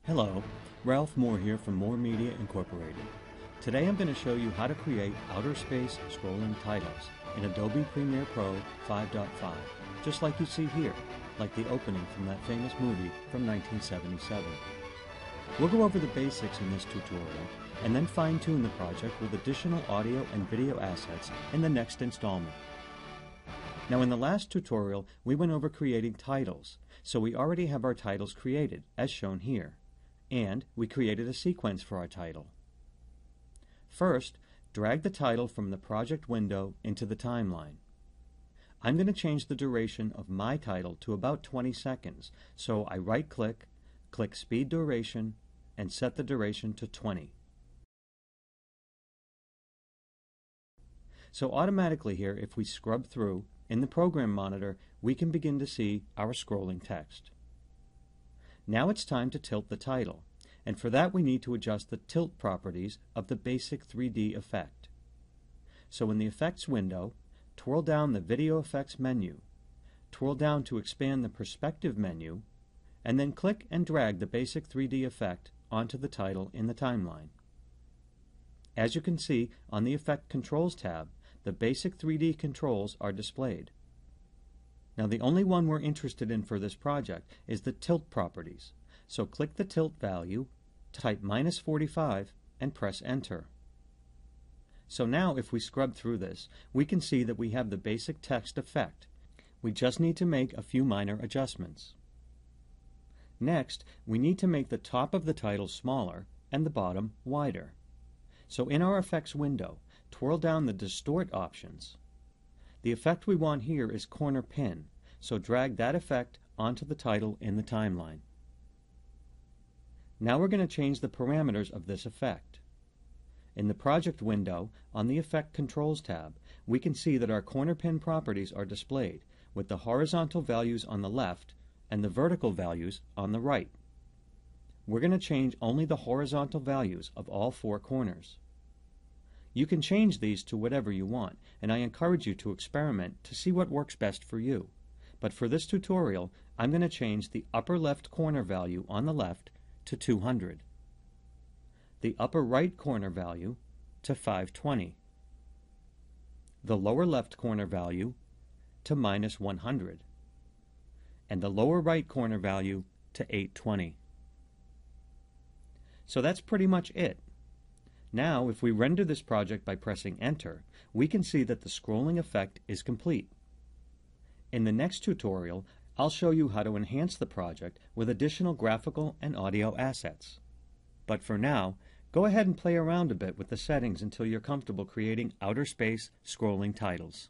Hello, Ralph Moore here from Moore Media Incorporated. Today I'm going to show you how to create outer space scrolling titles in Adobe Premiere Pro 5.5, just like you see here, like the opening from that famous movie from 1977. We'll go over the basics in this tutorial and then fine-tune the project with additional audio and video assets in the next installment. Now in the last tutorial we went over creating titles, so we already have our titles created, as shown here. And we created a sequence for our title. First, drag the title from the project window into the timeline. I'm going to change the duration of my title to about 20 seconds, so I right-click, click Speed Duration, and set the duration to 20. So automatically here, if we scrub through, in the program monitor, we can begin to see our scrolling text. Now it's time to tilt the title, and for that we need to adjust the tilt properties of the basic 3D effect. So in the Effects window, twirl down the Video Effects menu, twirl down to expand the Perspective menu, and then click and drag the basic 3D effect onto the title in the timeline. As you can see, on the Effect Controls tab, the basic 3D controls are displayed. Now the only one we're interested in for this project is the tilt properties. So click the tilt value, type -45, and press Enter. So now if we scrub through this, we can see that we have the basic text effect. We just need to make a few minor adjustments. Next, we need to make the top of the title smaller and the bottom wider. So in our Effects window, twirl down the Distort options. The effect we want here is Corner Pin, so drag that effect onto the title in the timeline. Now we're going to change the parameters of this effect. In the Project window, on the Effect Controls tab, we can see that our corner pin properties are displayed, with the horizontal values on the left and the vertical values on the right. We're going to change only the horizontal values of all four corners. You can change these to whatever you want, and I encourage you to experiment to see what works best for you. But for this tutorial, I'm going to change the upper left corner value on the left to 200, the upper right corner value to 520, the lower left corner value to -100, and the lower right corner value to 820. So that's pretty much it. Now, if we render this project by pressing Enter, we can see that the scrolling effect is complete. In the next tutorial, I'll show you how to enhance the project with additional graphical and audio assets. But for now, go ahead and play around a bit with the settings until you're comfortable creating outer space scrolling titles.